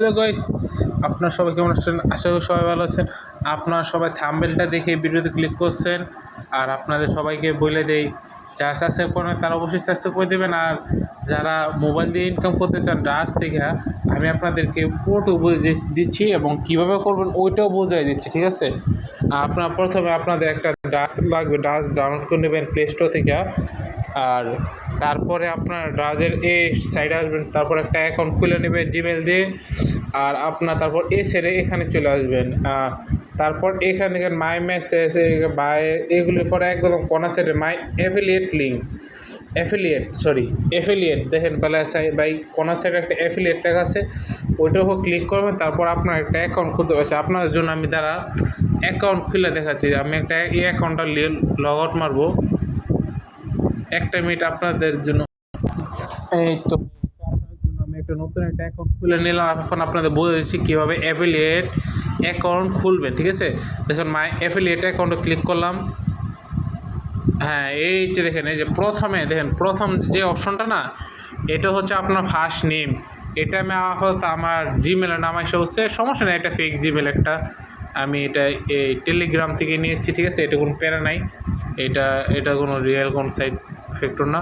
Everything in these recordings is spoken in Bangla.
হ্যালো গাইস, আপনারা সবাই কেমন আছেন? আশা করি সবাই ভালো আছেন। আপনারা সবাই থাম্বনেলটা দেখে ভিডিওতে ক্লিক করছেন। আর আপনাদের সবাইকে বলে দেই, যারা সাবস্ক্রাইব করেন তারা অবশ্যই সাবস্ক্রাইব করে দেবেন। আর যারা মোবাইল দিয়ে ইনকাম করতে চান ডাস থেকে, আমি আপনাদেরকে পুরোটুকু বুঝিয়ে দিচ্ছি এবং কীভাবে করবেন ওইটাও বুঝিয়ে দিচ্ছি, ঠিক আছে? আপনার প্রথমে আপনাদের একটা ডাস লাগবে, ডাস ডাউনলোড করে নেবেন প্লে স্টোর থেকে। আর তারপরে আপনার ডাজের সাইডে আসবেন, তারপর একটা অ্যাকাউন্ট খুলে নেবেন জিমেল দিয়ে। আর আপনার তারপর ছেড়ে এখানে চলে আসবেন। তারপর এখান থেকে মাই মেসেজ বাই এগুলির পরে একদম কর্নার সাইডে মাই অ্যাফিলিয়েট দেখেন বাই কর্নার সাইডে একটা অ্যাফিলিয়েট লেখা আছে, ওইটার উপর ক্লিক করবেন। তারপর আপনার একটা অ্যাকাউন্ট খুলতে পারছে। আপনাদের জন্য আমি অ্যাকাউন্ট খুলে দেখাচ্ছি। আমি একটা অ্যাকাউন্টটা লগ আউট মারবো, একটা মিনিট আপনাদের জন্য। এই তো আপনাদের জন্য আমি একটা নতুন একটা অ্যাকাউন্ট খুলে নিলাম। এখন আপনাদের বলে দিচ্ছি কীভাবে অ্যাফিলিয়েট অ্যাকাউন্ট খুলবেন, ঠিক আছে? দেখুন মাই অ্যাফিলিয়েট অ্যাকাউন্টে ক্লিক করলাম। হ্যাঁ, এই যে দেখেন, এই যে প্রথম যে অপশনটা না, এটা হচ্ছে আপনার ফার্স্ট নেম। এটা আমি আপাতত আমার জিমেলের নাম এসে হচ্ছে, সমস্যা নেই, এটা ফেক জিমেল একটা। আমি এটা এই টেলিগ্রাম থেকে নিয়েছি, ঠিক আছে? এটা কোনো প্যারা নাই, এটা কোনো রিয়েল কোনো সাইড ফ্যাক্টর না।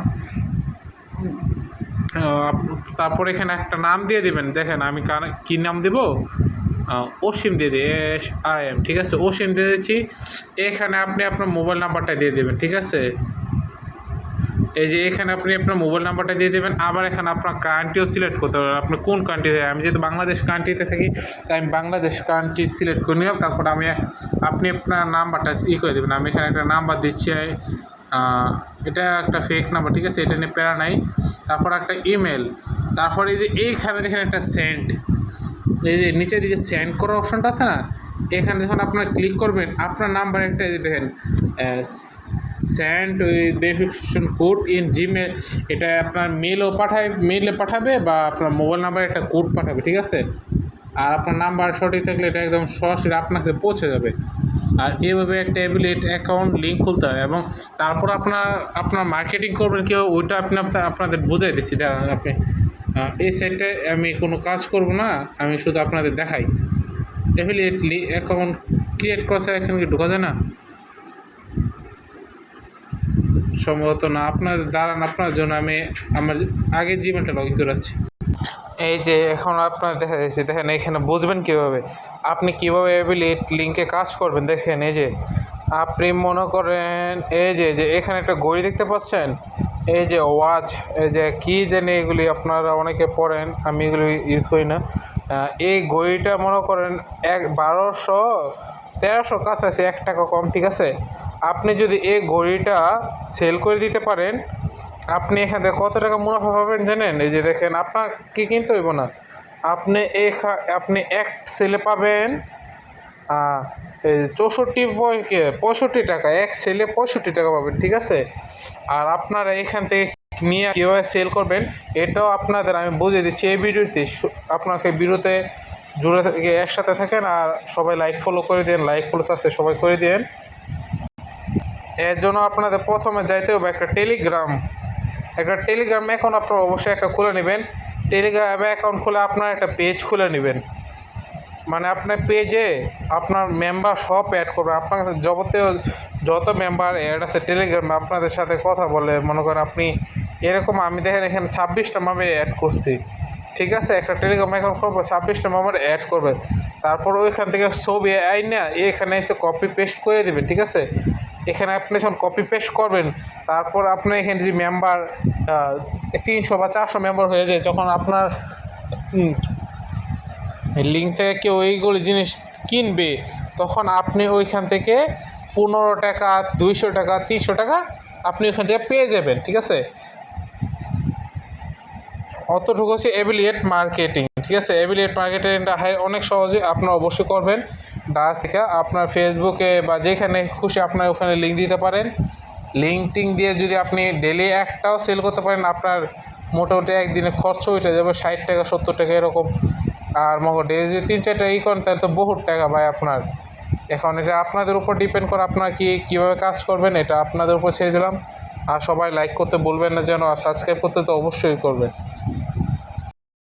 তারপর এখানে একটা নাম দিয়ে দেবেন। দেখেন আমি কী নাম দেব, অসীম দিয়ে দিই, SIM, ঠিক আছে? অসীম দিয়ে দিচ্ছি। এখানে আপনি আপনার মোবাইল নাম্বারটা দিয়ে দেবেন, ঠিক আছে? এই যে এখানে আপনি আপনার মোবাইল নাম্বারটা দিয়ে দেবেন। আবার এখানে আপনার কান্ট্রিও সিলেক্ট করতে পারবেন, আপনি কোন কান্ট্রিতে। আমি যেহেতু বাংলাদেশ কান্ট্রিতে থাকি, তাই আমি বাংলাদেশ কান্ট্রি সিলেক্ট করে নিলাম। তারপর আপনি আপনার নাম্বারটা করে দেবেন। আমি এখানে একটা নাম্বার দিচ্ছি, এটা একটা ফেক নাম্বার, ঠিক আছে? এটা নিয়ে প্যারা নাই। তারপর একটা ইমেল। তারপর এই যে এইখানে দেখেন একটা সেন্ড, এই যে নিচের দিকে সেন্ড করার অপশনটা আছে না, এখানে যখন আপনারা ক্লিক করবেন আপনার নাম্বার একটা দেখেন send with verification code in Gmail. এটা আপনার মেলে পাঠাবে বা আপনার মোবাইল নাম্বারে একটা কোড পাঠাবে, ঠিক আছে? আর আপনার নাম্বার সঠিক থাকলে এটা একদম সরাসরি আপনার কাছে পৌঁছে যাবে। আর এভাবে একটা অ্যাফিলিয়েট অ্যাকাউন্ট লিঙ্ক খুলতে হবে এবং তারপর আপনার মার্কেটিং করবেন কেউ, ওইটা আপনাদের বোঝাই দিচ্ছি। দাঁড়ান, আপনি এই সাইটে আমি কোনো কাজ করব না, আমি শুধু আপনাদের দেখাই। অ্যাফিলিয়েট অ্যাকাউন্ট ক্রিয়েট করা যায়, এখানে কি ঢোকা যায় না? সম্ভবত না। আপনার জন্য আমি আমার আগের জিমেলটা লগ ইন করে রাখছি। এই যে এখন আপনার দেখা যাচ্ছে, দেখেন এখানে বুঝবেন কীভাবে আপনি কীভাবে অ্যাফিলিয়েট লিঙ্কে কাজ করবেন। দেখেন এই যে আপনি মনে করেন এই যে এখানে একটা ঘড়ি দেখতে পাচ্ছেন, এই যে ওয়াচ, এই যে কী জানি এগুলি আপনারা অনেকে পড়েন, আমি এগুলি ইউজ করি না। এই ঘড়িটা মনে করেন 1200-1300 কাছাকাছি, 1 টাকা কম, ঠিক আছে? আপনি যদি এই ঘড়িটা সেল করে দিতে পারেন, আপনি এখান থেকে কত টাকা মুনাফা পাবেন জানেন? এই যে দেখেন, আপনাকে কিনতে হইব না, আপনি এক সেলে পাবেন 65 টাকা, এক সেলে 65 টাকা পাবেন, ঠিক আছে? আর আপনারা এখান থেকে নিয়ে কীভাবে সেল করবেন এটাও আপনাদের আমি বুঝিয়ে দিচ্ছি এই ভিডিওতে। আপনাকে ভিডিওতে জুড়ে থেকে একসাথে থাকেন আর সবাই ফলো করে দেন, ফলো আছে সবাই করে দেন। এর জন্য আপনাদের প্রথমে যাইতে হবে একটা টেলিগ্রাম এখন আপনারা অবশ্যই একটা খুলে নেবেন। টেলিগ্রামে অ্যাকাউন্ট খুলে আপনার একটা পেজ খুলে নেবেন, মানে আপনার পেজে আপনার মেম্বার সব অ্যাড করবেন। আপনার কাছে যত মেম্বার অ্যাড আছে টেলিগ্রামে আপনাদের সাথে কথা বলে, মনে করেন আপনি এরকম, আমি দেখেন এখানে 26টা মেম্বার অ্যাড করছি, ঠিক আছে? একটা টেলিগ্রাম অ্যাকাউন্ট করবো, 26টা মেম্বার অ্যাড করবেন। তারপর ওইখান থেকে ছবি না এখানে এসে কপি পেস্ট করে দেবেন, ঠিক আছে? এখানে আপনি যখন কপি পেস্ট করবেন, তারপর আপনার এখানে যে মেম্বার 300 বা 400 মেম্বার হয়ে যায়, যখন আপনার লিঙ্ক থেকে কেউ এইগুলো জিনিস কিনবে, তখন আপনি ওইখান থেকে 15 টাকা, 200 টাকা, 300 টাকা আপনি ওইখান থেকে পেয়ে যাবেন, ঠিক আছে? অতটুকু হচ্ছে অ্যাফিলিয়েট মার্কেটিং, ঠিক আছে? অ্যাফিলিয়েট মার্কেটিংটা অনেক সহজে আপনারা অবশ্যই করবেন। ডাস থেকে আপনার ফেসবুকে বা যেখানে খুশি আপনার ওখানে লিঙ্ক দিতে পারেন। লিঙ্কটিং দিয়ে যদি আপনি ডেলি একটাও সেল করতে পারেন, আপনার মোটামুটি একদিনে খরচ উঠে যাবে 60 টাকা 70 টাকা এরকম। আর ডেলি যদি 3-4টা করেন তাহলে তো বহুত টাকা ভাই আপনার। এখন এটা আপনাদের উপর ডিপেন্ড করে, আপনারা কীভাবে কাজ করবেন এটা আপনাদের উপর ছেড়ে দিলাম। আর সবাই লাইক করতে বলবেন না যেন, আর সাবস্ক্রাইব করতে তো অবশ্যই করবেন।